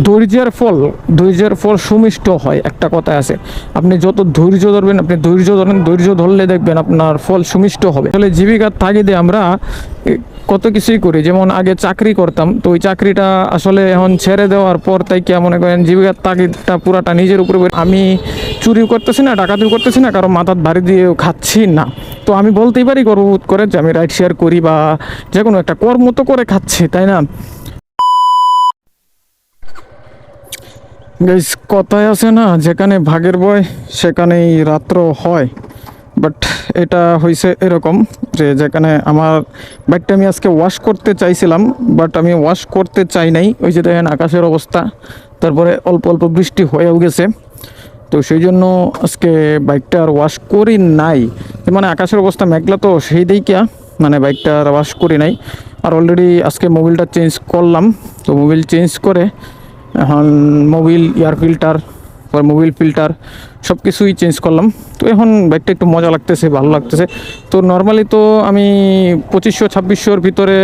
ধৈর্যের ফল সুমিষ্ট হয়, একটা কথা আছে। আপনি যত ধৈর্য ধরবেন, আপনি ধৈর্য ধরেন, ধৈর্য ধরলে দেখবেন আপনার ফল সুমিষ্ট হবে। আসলে জীবিকার তাগিদে আমরা কত কিছুই করি। যেমন আগে চাকরি করতাম, তো ওই চাকরিটা আসলে এখন ছেড়ে দেওয়ার পর তাই কে মনে করেন জীবিকার তাগিদটা পুরাটা নিজের উপরে। আমি চুরিও করতেছি না, ডাকাতিও করতেছি না, কারো মাথার ভারী দিয়ে খাচ্ছি না। তো আমি বলতেই পারি গর্ববোধ করে যে আমি রাইড শেয়ার করি বা যে কোনো একটা কর্ম তো করে খাচ্ছি, তাই না? গাইস, কথায় আছে না, যেখানে ভাগের বয় সেখানেই রাত্র হয়। বাট এটা হয়েছে এরকম যে যেখানে আমার বাইকটা আমি আজকে ওয়াশ করতে চাইছিলাম, বাট আমি ওয়াশ করতে চাই নাই। ওই যে দেখেন আকাশের অবস্থা, তারপরে অল্প অল্প বৃষ্টি হয়েও গেছে। তো সেই জন্য আজকে বাইকটা আর ওয়াশ করি নাই। মানে আকাশের অবস্থা মেঘলা, তো সেই দিকে মানে বাইকটা আর ওয়াশ করি নাই। আর অলরেডি আজকে মোবিলটা চেঞ্জ করলাম। তো মোবিল চেঞ্জ করে এখন Mobil air filter, Mobil filter সব কিছুই চেঞ্জ করলাম। তো এখন বাইকটা একটু মজা লাগতেছে, ভালো লাগতেছে। তো নর্মালি তো আমি 2500-2600-র ভিতরে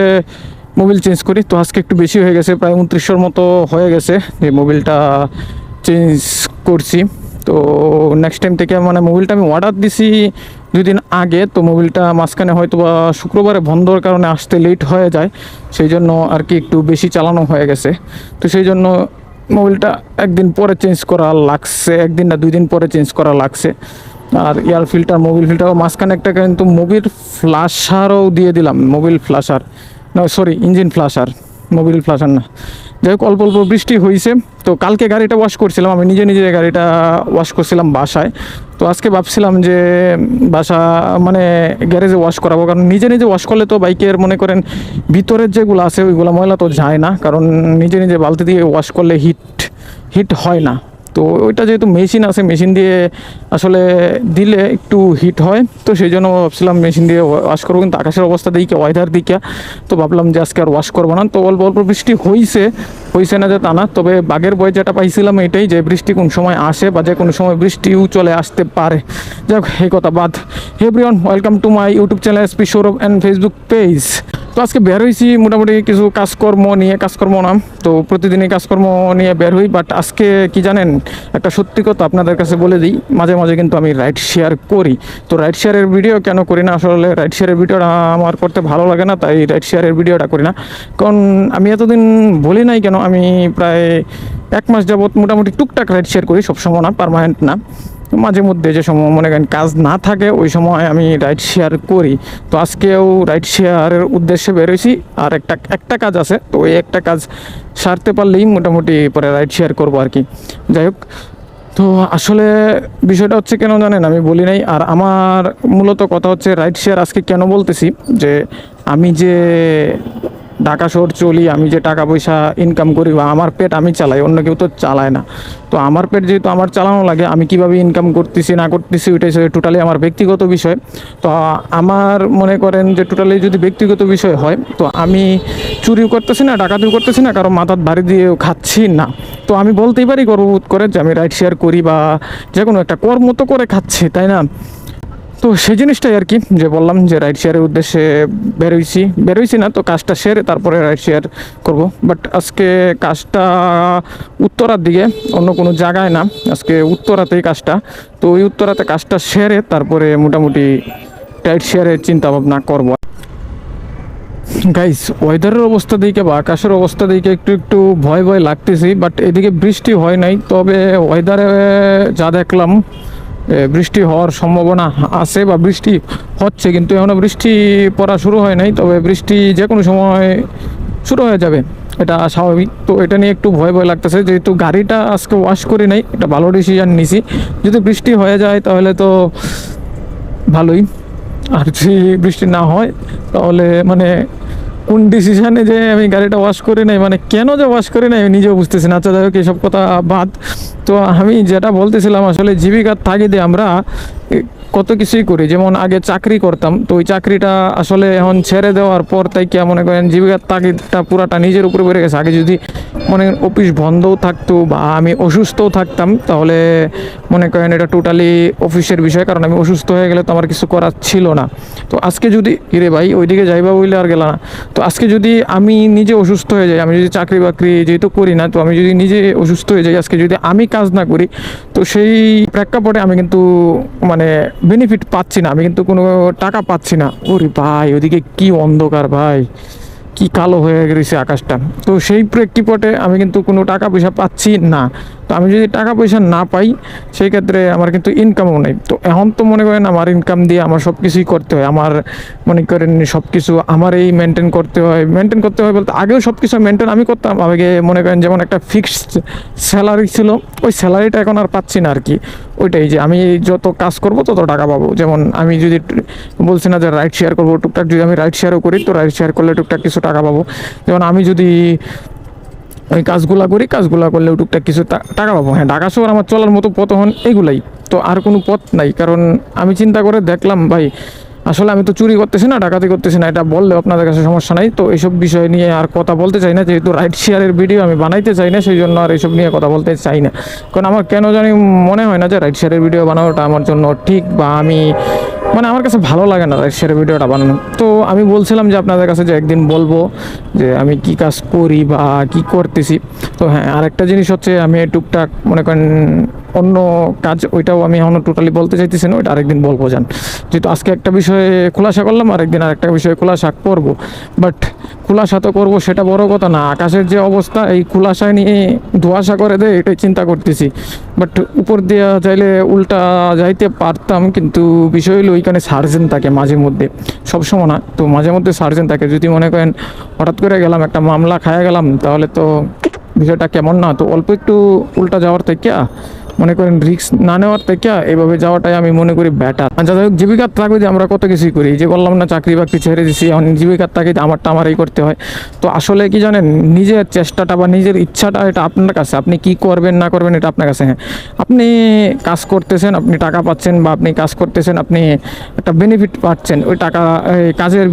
মোবিল চেঞ্জ করি। তো আজকে একটু বেশি হয়ে গেছে, প্রায় 2900-র মতো হয়ে গেছে যে মোবিলটা চেঞ্জ করছি। তো নেক্সট টাইম থেকে মানে মোবিলটা আমি অর্ডার দিছি 2 দিন আগে। তো মোবিলটা মাঝখানে হয়তো বা শুক্রবারে বন্ধর কারণে আসতে লেট হয়ে যায়, সেই জন্য আর কি একটু বেশি চালানো হয়ে গেছে। তো সেই জন্য মোবিলটা একদিন পরে চেঞ্জ করা লাগছে, 1 দিন না 2 দিন পরে চেঞ্জ করা লাগছে। আর এয়ার ফিল্টার, মোবিল ফিল্টার, মাঝখানে একটা কিন্তু মোবিল ফ্লাশারও দিয়ে দিলাম। মোবিল ফ্লাশার না, sorry, engine flusher, Mobil flusher না। যাই হোক, অল্প অল্প বৃষ্টি হয়েছে। তো কালকে গাড়িটা ওয়াশ করছিলাম, আমি নিজে নিজে গাড়িটা ওয়াশ করছিলাম বাসায়। তো আজকে ভাবছিলাম যে বাসা মানে গ্যারেজে ওয়াশ করাবো, কারণ নিজে নিজে ওয়াশ করলে তো বাইকের মনে করেন ভিতরের যেগুলো আছে ওইগুলো ময়লা তো যায় না, কারণ নিজে নিজে বালতি দিয়ে ওয়াশ করলে হিট হয় না। তো ওইটা যেহেতু মেশিন আছে, মেশিন দিয়ে আসলে দিলে একটু হিট হয়। তো সেই জন্য ভাবছিলাম মেশিন দিয়ে ওয়াশ করবো, কিন্তু আকাশের অবস্থা দিকে, ওয়েদার দিকে, তো ভাবলাম যে আজকে আর ওয়াশ করবো না। তো অল্প অল্প বৃষ্টি হয়েছে না যে তা না, তবে বাগের বই যেটা পাইছিলাম এটাই, যে বৃষ্টি কোন সময় আসে বা যে কোনো সময় বৃষ্টিও চলে আসতে পারে। যাই হোক, এই কথা বাদ। Hey everyone, welcome to my YouTube channel SP Sourav and Facebook page. তো আজকে বের হয়েছি মোটামুটি কিছু কাজকর্ম না, তো প্রতিদিনই কাজকর্ম নিয়ে বের হই। বাট আজকে কি জানেন, একটা সত্যি কথা আপনাদের কাছে বলে দিই, মাঝে মাঝে কিন্তু আমি রাইড শেয়ার করি। তো রাইড শেয়ারের ভিডিও কেন করি না, আসলে রাইড শেয়ারের ভিডিওটা আমার করতে ভালো লাগে না, তাই রাইড শেয়ারের ভিডিওটা করি না। কারণ আমি এতদিন বলি নাই কেন, আমি প্রায় 1 মাস যাবত মোটামুটি টুকটাক রাইড শেয়ার করি, সবসময় না, পার্মানেন্ট না। মাঝে মধ্যে যে সময় মনে করেন কাজ না থাকে ওই সময় আমি রাইড শেয়ার করি। তো আজকেও রাইড শেয়ারের উদ্দেশ্যে বেরোইছি। আর একটা কাজ আছে, তো ওই একটা কাজ সারতে পারলেই মোটামুটি পরে রাইড শেয়ার করবো আর কি। যাই হোক, তো আসলে বিষয়টা হচ্ছে কেন জানেন, আমি বলি নাই। আর আমার মূলত কথা হচ্ছে রাইড শেয়ার আজকে কেন বলতেছি, যে আমি যে ঢাকা শহর চলি, আমি যে টাকা পয়সা ইনকাম করি বা আমার পেট আমি চালাই, অন্য কেউ তো চালায় না। তো আমার পেট যেহেতু আমার চালানো লাগে, আমি কিভাবে ইনকাম করতেছি না করতেছি ওইটাই টোটালি আমার ব্যক্তিগত বিষয়। তো আমার মনে করেন যে টোটালি যদি ব্যক্তিগত বিষয় হয়, তো আমি চুরিও করতেছি না, ডাকাতিও করতেছি না, কারো মাথার ভারী দিয়েও খাচ্ছি না। তো আমি বলতেই পারি গর্ববোধ করে যে আমি রাইড শেয়ার করি বা যে কোনো একটা কর্ম তো করে খাচ্ছি, তাই না? তো সেই জিনিসটাই আর কি, যে বললাম যে রাইড শেয়ারের উদ্দেশ্যে বেরোইছি না, তো কাজটা সেরে তারপরে রাইড শেয়ার করব। বাট আজকে কাজটা উত্তরার দিকে, অন্য কোনো জায়গায় না, আজকে উত্তরাতেই কাজটা। তো ওই উত্তরাতে কাজটা সেরে তারপরে মোটামুটি রাইড শেয়ারের চিন্তা ভাবনা করবো। গাইস, ওয়েদারের অবস্থা দিকে বা আকাশের অবস্থা দিকে একটু একটু ভয় ভয় লাগতেছি। বাট এদিকে বৃষ্টি হয় নাই, তবে ওয়েদারে যা দেখলাম বৃষ্টি হওয়ার সম্ভাবনা আছে বা বৃষ্টি হচ্ছে, কিন্তু এখনও বৃষ্টি পড়া শুরু হয় নাই। তবে বৃষ্টি যে কোনো সময় শুরু হয়ে যাবে, এটা স্বাভাবিক। তো এটা নিয়ে একটু ভয় ভয় লাগতেছে, যেহেতু গাড়িটা আজকে ওয়াশ করি নাই, এটা ভালো ডিসিশন নিছি। যদি বৃষ্টি হয়ে যায় তাহলে তো ভালোই, আর যদি বৃষ্টি না হয় তাহলে মানে কোন ডিসিশানে যে আমি গাড়িটা ওয়াশ করি নাই, মানে কেন যে ওয়াশ করি নাই আমি নিজেও বুঝতেছি না। আচ্ছা, যাই হোক, এসব কথা বাদ। তো আমি যেটা বলতেছিলাম, আসলে জীবিকার তাগিদে আমরা কত কিছুই করি, যেমন আগে চাকরি করতাম, তো ওই চাকরিটা আসলে এখন ছেড়ে দেওয়ার পর তাই কি মনে করেন জীবিকার তাগিদটা পুরাটা নিজের উপরে বেড়ে গেছে। আগে যদি মনে করেন অফিস বন্ধও থাকতো বা আমি অসুস্থও থাকতাম, তাহলে মনে করেন এটা টোটালি অফিসের বিষয়, কারণ আমি অসুস্থ হয়ে গেলে তো আমার কিছু করার ছিল না। তো আজকে যদি ইরে ভাই ওইদিকে যাইবা বইলে আর গেল না, তো আজকে যদি আমি নিজে অসুস্থ হয়ে যাই, আমি যদি চাকরি বাকরি যেহেতু করি না, তো আমি যদি নিজে অসুস্থ হয়ে যাই, আজকে যদি আমি কাজ না করি, তো সেই প্রেক্ষাপটে আমি কিন্তু মানে বেনিফিট পাচ্ছি না, আমি কিন্তু কোনো টাকা পাচ্ছি না। ওরে ভাই ওদিকে কি অন্ধকার ভাই, কি কালো হয়ে গেছে আকাশটা। তো সেই প্রেক্ষাপটে আমি কিন্তু কোনো টাকা পয়সা পাচ্ছি না। তো আমি যদি টাকা পয়সা না পাই, সেই ক্ষেত্রে আমার কিন্তু ইনকামও নেই। তো এখন তো মনে করেন আমার ইনকাম দিয়ে আমার সব কিছুই করতে হয়, আমার মনে করেন সব কিছু আমার এই মেনটেন করতে হয় বলতে আগেও সব কিছু মেনটেন আমি করতাম। আগে মনে করেন যেমন একটা ফিক্সড স্যালারি ছিল, ওই স্যালারিটা এখন আর পাচ্ছি না আর কি। ওইটাই যে আমি যত কাজ করব তত টাকা পাবো। যেমন আমি যদি বলছি না যে রাইড শেয়ার করবো, টুকটাক যদি আমি রাইড শেয়ারও করি, তো রাইড শেয়ার করলে টুকটাক কিছু টাকা পাবো। যেমন আমি যদি ওই কাজগুলা করি, কাজগুলা করলেও টুকটাক কিছু টাকা পাবো। হ্যাঁ, ঢাকা শহর আমার চলার মতো পথ হন এগুলাই, তো আর কোনো পথ নাই। কারণ আমি চিন্তা করে দেখলাম ভাই, আসলে আমি তো চুরি করতেছি না, ডাকাতি করতেছি না, এটা বললে আপনাদের কাছে সমস্যা নাই। তো এইসব বিষয় নিয়ে আর কথা বলতে চাই না, যেহেতু রাইড শেয়ারের ভিডিও আমি বানাইতে চাই না, সেই জন্য আর এইসব নিয়ে কথা বলতে চাই না। কারণ আমার কেন জানি মনে হয় না যে রাইড শেয়ারের ভিডিও বানানোটা আমার জন্য ঠিক, বা আমি মানে আমার কাছে ভালো লাগে না রাইড শেয়ারের ভিডিওটা বানানো। তো আমি বলছিলাম যে আপনাদের কাছে যে একদিন বলবো যে আমি কি কাজ করি বা কি করতেছি। তো হ্যাঁ, আরেকটা জিনিস হচ্ছে আমি টুকটাক মনে করেন অন্য কাজ, ওইটাও আমি এখনও টোটালি বলতে চাইতেছি না, ওইটা আরেকদিন বলবো যান। যেহেতু আজকে একটা বিষয়ে খোলাসা করলাম, আরেকদিন আরেকটা বিষয়ে খোলাসা করবো। বাট খোলাসা তো করবো, সেটা বড় কথা না। আকাশের যে অবস্থা, এই খোলাসায় নিয়ে ধোঁয়াশা করে দেয়, এটাই চিন্তা করতেছি। বাট উপর দিয়ে চাইলে উল্টা যাইতে পারতাম, কিন্তু বিষয় হলো ওইখানে সার্জেন থাকে মাঝে মধ্যে, সবসময় না, তো মাঝে মধ্যে সার্জেন থাকে। যদি মনে করেন হঠাৎ করে গেলাম একটা মামলা খায়া গেলাম, তাহলে তো বিষয়টা কেমন না। তো অল্প একটু উল্টা যাওয়ার থেকে মনে করেন রিস্ক না নেওয়ার থেকে এভাবে যাওয়াটাই আমি মনে করি বেটার। যাই হোক, জীবিকার তাগিদে আমরা কত কিছুই করি, যে বললাম না চাকরি বাকরি ছেড়ে দিছি, এখন জীবিকার তাগিদে আমারই করতে হয়। তো আসলে কি জানেন, নিজের চেষ্টাটা বা নিজের ইচ্ছাটা এটা আপনার কাছে, আপনি কি করবেন না করবেন এটা আপনার কাছে। হ্যাঁ, আপনি কাজ করতেছেন, আপনি টাকা পাচ্ছেন, বা আপনি কাজ করতেছেন, আপনি একটা বেনিফিট পাচ্ছেন, ওই টাকা কাজের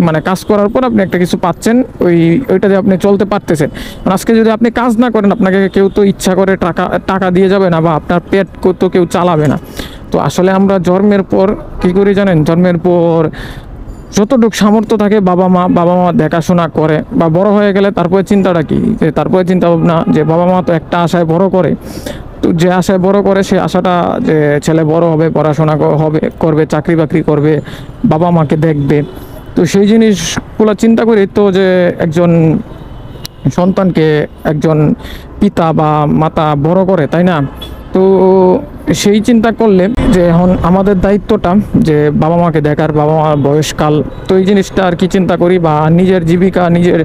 মানে কাজ করার পর আপনি একটা কিছু পাচ্ছেন, ওইটা দিয়ে আপনি চলতে পারতেছেন। আজকে যদি আপনি কাজ না করেন, আপনাকে কেউ তো ইচ্ছা করে টাকা দিয়ে যাবে না, বা আপনার পেট তো কেউ চালাবে না। তো আসলে আমরা জন্মের পর কী করি জানেন, জন্মের পর যতটুকু সামর্থ্য থাকে বাবা মা দেখাশোনা করে, বা বড় হয়ে গেলে তারপরে চিন্তাটা কি, যে তারপরে চিন্তা ভাবনা যে বাবা মা তো একটা আশায় বড় করে, তো যে আশায় বড় করে সেই আশাটা যে ছেলে বড় হবে, পড়াশোনা করবে, চাকরি বাকরি করবে, বাবা মাকে দেখবে। তো সেই জিনিসগুলো চিন্তা করি তো, যে একজন সন্তানকে একজন পিতা বা মাতা বড় করে, তাই না? তো সেই চিন্তা করলে যে এখন আমাদের দায়িত্বটা যে বাবা মাকে দেখার, বাবা মার বয়সকাল, তো এই জিনিসটা আর কি চিন্তা করি, বা নিজের জীবিকা, নিজের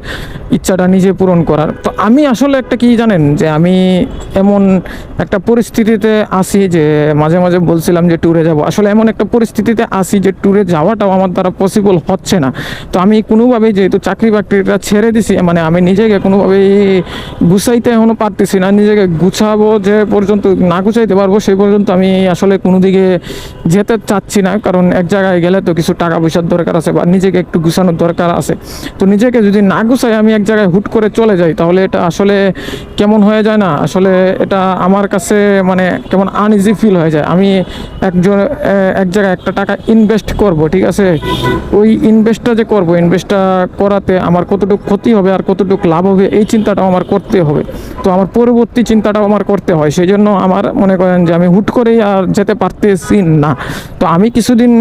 ইচ্ছাটা নিজে পূরণ করার। তো আমি আসলে একটা কি জানেন, যে আমি এমন একটা পরিস্থিতিতে আসি যে মাঝে মাঝে বলছিলাম যে ট্যুরে যাব, আসলে এমন একটা পরিস্থিতিতে আসি যে ট্যুরে যাওয়াটাও আমার দ্বারা পসিবল হচ্ছে না। তো আমি কোনোভাবেই, যেহেতু চাকরি বাকরিটা ছেড়ে দিছি, মানে আমি নিজেকে কোনোভাবেই গুছাইতে এখনও পারতেছি না। নিজেকে গুছাবো যে পর্যন্ত না গুছাইতে পারবো, সেই পর্যন্ত আমি আসলে কোনো দিকে যেতে চাচ্ছি না। কারণ এক জায়গায় গেলে তো কিছু টাকা পয়সার দরকার আছে, বা নিজেকে একটু গুছানোর দরকার আছে। তো নিজেকে যদি না গুছাই আমি এক জায়গায় হুট করে চলে যাই, তাহলে এটা আসলে কেমন হয়ে যায় না, আসলে এটা আমার কাছে মানে কেমন আনইজি ফিল হয়ে যায়। আমি এক জায়গায় একটা টাকা ইনভেস্ট করব, ঠিক আছে, ওই ইনভেস্টটা যে করব, ইনভেস্টটা করাতে আমার কতটুকু ক্ষতি হবে আর কতটুকু লাভ হবে, এই চিন্তাটাও আমার করতে হবে। তো আমার পরবর্তী চিন্তাটাও আমার করতে হয়। সেই জন্য আমার মনে করেন যে আমি হুট করেই আর যেতে পারতেছি না। তো আমি কিছুদিন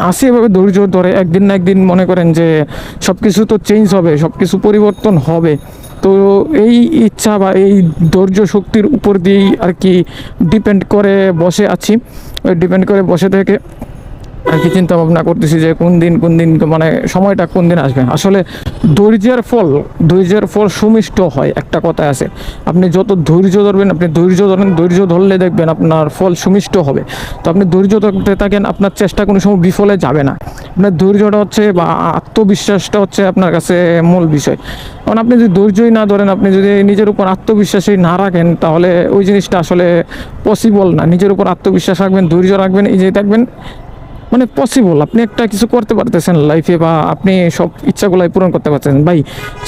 আসি এভাবে ধৈর্য ধরে, একদিন না একদিন মনে করেন যে সব কিছু তো চেঞ্জ হবে, সব কিছু পরিবর্তন হবে। তো এই ইচ্ছা বা এই ধৈর্য শক্তির উপর দিয়েই আর কি ডিপেন্ড করে বসে আছি। ডিপেন্ড করে বসে থেকে আর কি চিন্তা ভাবনা করতেছি যে কোন দিন মানে সময়টা কোন দিন আসবে। আসলে ধৈর্যের ফল সুমিষ্ট হয়, একটা কথা আছে। আপনি যত ধৈর্য ধরবেন, আপনি ধৈর্য ধরলে দেখবেন আপনার ফল সুমিষ্ট হবে। তো আপনি ধৈর্য ধরতে থাকেন, আপনার চেষ্টা কোনো সময় বিফলে যাবে না। আপনার ধৈর্যটা হচ্ছে বা আত্মবিশ্বাসটা হচ্ছে আপনার কাছে মূল বিষয়। কারণ আপনি যদি ধৈর্যই না ধরেন, আপনি যদি নিজের উপর আত্মবিশ্বাসই না রাখেন, তাহলে ওই জিনিসটা আসলে পসিবল না। নিজের উপর আত্মবিশ্বাস রাখবেন, ধৈর্য রাখবেন, এই যে দেখবেন মানে পসিবল, আপনি একটা কিছু করতে পারতেছেন লাইফে, বা আপনি সব ইচ্ছাগুলাই পূরণ করতে পারতেছেন ভাই।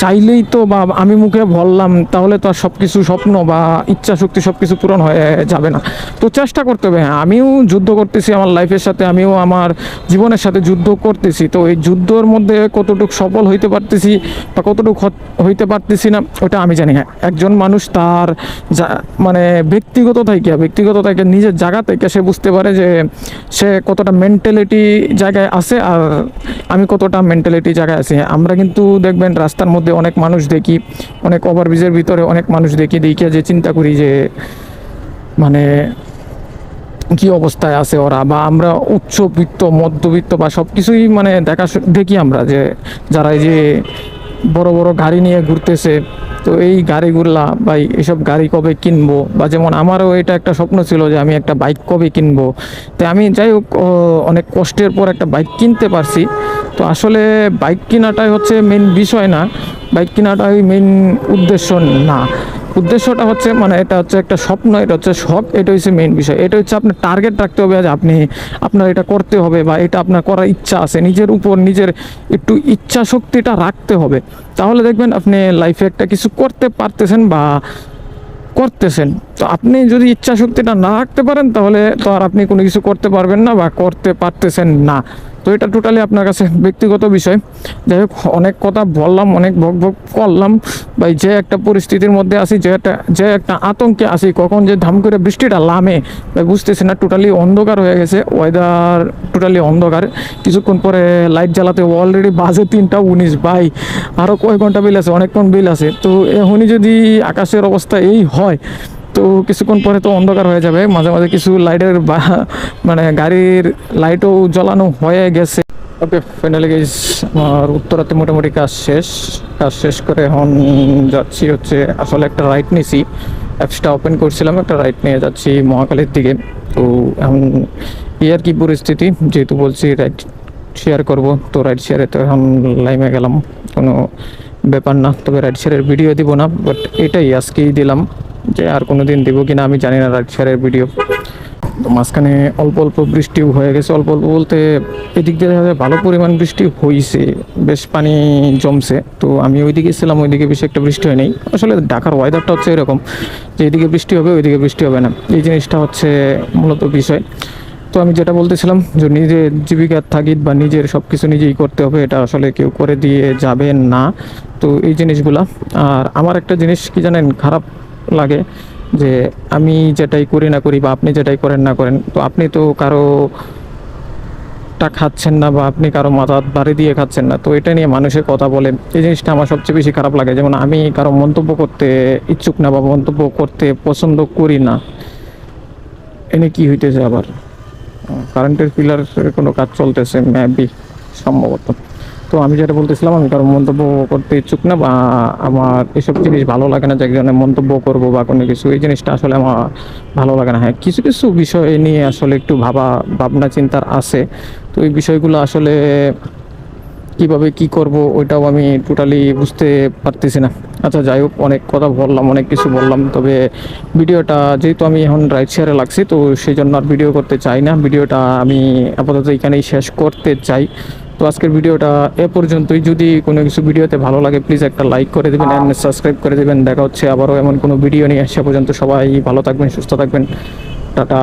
চাইলেই তো, বা আমি মুখে বললাম তাহলে তো আর সব কিছু স্বপ্ন বা ইচ্ছা শক্তি সব কিছু পূরণ হয়ে যাবে না। তো চেষ্টা করতে হবে। হ্যাঁ, আমিও যুদ্ধ করতেছি আমার লাইফের সাথে, আমিও আমার জীবনের সাথে যুদ্ধ করতেছি। তো এই যুদ্ধর মধ্যে কতটুকু সফল হইতে পারতেছি বা কতটুকু হইতে পারতেছি না ওটা আমি জানি। হ্যাঁ, একজন মানুষ তার মানে ব্যক্তিগত থেকে নিজের জায়গা থেকে সে বুঝতে পারে যে সে কতটা মেন্টালিটি জায়গায় আছে আর আমি কতটা মেন্টালিটি জায়গায় আছি। আমরা কিন্তু দেখবেন রাস্তার মধ্যে অনেক মানুষ দেখি, অনেক ওভারব্রিজের ভিতরে অনেক মানুষ দেখি, দেখিয়া যে চিন্তা করি যে মানে কি অবস্থায় আছে ওরা, বা আমরা উচ্চবিত্ত মধ্যবিত্ত বা সব কিছুই মানে দেখি আমরা যে যারা এই যে বড় বড় গাড়ি নিয়ে ঘুরতেছে। তো এই গাড়িগুলা বা এইসব গাড়ি কবে কিনবো, বা যেমন আমারও এটা একটা স্বপ্ন ছিল যে আমি একটা বাইক কবে কিনবো। তো আমি যাই হোক অনেক কষ্টের পর একটা বাইক কিনতে পারছি। তো আসলে বাইক কেনাটাই হচ্ছে মেন বিষয় না, বাইক কেনাটাই মেন উদ্দেশ্য না। উদ্দেশ্যটা হচ্ছে মানে এটা হচ্ছে একটা স্বপ্ন, এটা হচ্ছে শখ, এটা হচ্ছে মেইন বিষয়। এটা হচ্ছে আপনার টার্গেট রাখতে হবে যে আপনার এটা করতে হবে, বা এটা আপনার করার ইচ্ছা আছে, নিজের উপর নিজের একটু ইচ্ছা শক্তিটা রাখতে হবে। তাহলে দেখবেন আপনি লাইফে একটা কিছু করতে পারতেছেন বা করতেছেন। তো আপনি যদি ইচ্ছা শক্তিটা না রাখতে পারেন তাহলে তো আর আপনি কোনো কিছু করতে পারবেন না বা করতে পারতেছেন না। তো এটা টোটালি আপনার কাছে ব্যক্তিগত বিষয়। যাই হোক, অনেক কথা বললাম, অনেক বক বক করলাম ভাই। যে একটা পরিস্থিতির মধ্যে আছি, যে একটা আতঙ্কে আছি, কখন যে ধাম করে বৃষ্টিটা নামে ভাই বুঝতেছি না। টোটালি অন্ধকার হয়ে গেছে, ওয়েদার টোটালি অন্ধকার। কিছুক্ষণ পরে লাইট জ্বালাতে অলরেডি বাজে 3টা 19 ভাই। আরও কয়েক ঘন্টা বিল আছে, অনেকক্ষণ বিল আছে। তো এখনই যদি আকাশের অবস্থা এই হয় তো কিছুক্ষণ পরে তো অন্ধকার হয়ে যাবে। মাঝে মাঝে কিছু লাইটের বা মানে গাড়ির লাইটও জ্বালানো হয়ে গেছে। ওকে, ফাইনালি গাইস আমার উত্তরাতে মোটামুটি কাজ শেষ করে এখন যাচ্ছি হচ্ছে, আসলে একটা রাইড নিয়েছি, অ্যাপসটা ওপেন করছিলাম, একটা রাইড নিয়ে যাচ্ছি মহাকালীর দিকে। তো এখন এই আর কি পরিস্থিতি, যেহেতু বলছি রাইড শেয়ার করব, তো রাইড শেয়ারে তো এখন লাইমে গেলাম, কোনো ব্যাপার না। তবে রাইড শেয়ারের ভিডিও দিব না, বাট এটাই আজকেই দিলাম, যে আর কোনো দিন দেবো কিনা আমি জানি না রাইড শেয়ারের ভিডিও। তো মাঝখানে অল্প অল্প বৃষ্টিও হয়ে গেছে, অল্প অল্প বলতে এদিক দিয়ে দেখা যায় ভালো পরিমাণ বৃষ্টি হয়েছে, বেশ পানি জমছে। তো আমি ওইদিকে ছিলাম, ওইদিকে বেশি একটা বৃষ্টি হয়নি। আসলে ঢাকার ওয়েদারটা হচ্ছে এরকম যে এদিকে বৃষ্টি হবে ওইদিকে বৃষ্টি হবে না, এই জিনিসটা হচ্ছে মূলত বিষয়। তো আমি যেটা বলতেছিলাম যে নিজের জীবিকার তাগিদ বা নিজের সব কিছু নিজেই করতে হবে, এটা আসলে কেউ করে দিয়ে যাবে না। তো এই জিনিসগুলা। আর আমার একটা জিনিস কি জানেন খারাপ লাগে, যে আমি যেটাই করি না করি বা আপনি যেটাই করেন না করেন, তো আপনি তো কারো টা খাচ্ছেন না বা আপনি কারো মাথা বাড়ি দিয়ে খাচ্ছেন না। তো এটা নিয়ে মানুষের কথা বলে, এই জিনিসটা আমার সবচেয়ে বেশি খারাপ লাগে। যেমন আমি কারো মন্তব্য করতে ইচ্ছুক না বা মন্তব্য করতে পছন্দ করি না। এনে কি হইতেছে আবার, কারেন্টের পিলারের কোনো কাজ চলতেছে মেবি, সম্ভবত। তো আমি যেটা বলতেছিলাম, আমি কারো মন্তব্য করতে ইচ্ছুক না, বা আমার এসব জিনিস ভালো লাগে না যে একজনের মন্তব্য করবো বা কোনো কিছু, এই জিনিসটা আসলে আমার ভালো লাগে না। হ্যাঁ, কিছু কিছু বিষয় নিয়ে আসলে একটু ভাবনা চিন্তার আছে। তো এই বিষয়গুলো আসলে কিভাবে কি করব ওইটাও আমি টোটালি বুঝতে পারতেছি না। আচ্ছা যাই হোক, অনেক কথা বললাম, অনেক কিছু বললাম। তবে ভিডিওটা যেহেতু আমি এখন রাইড শেয়ারে লাগছি, তো সেই জন্য আর ভিডিও করতে চাই না। ভিডিওটা আমি আপাতত এখানেই শেষ করতে চাই। তো আজকের ভিডিওটা এ পর্যন্তই। যদি কোনো কিছু ভিডিওতে ভালো লাগে প্লিজ একটা লাইক করে দেবেন অ্যান্ড সাবস্ক্রাইব করে দেবেন। দেখা হচ্ছে আবারও এমন কোনো ভিডিও নিয়ে। সে পর্যন্ত সবাই ভালো থাকবেন, সুস্থ থাকবেন। টাটা।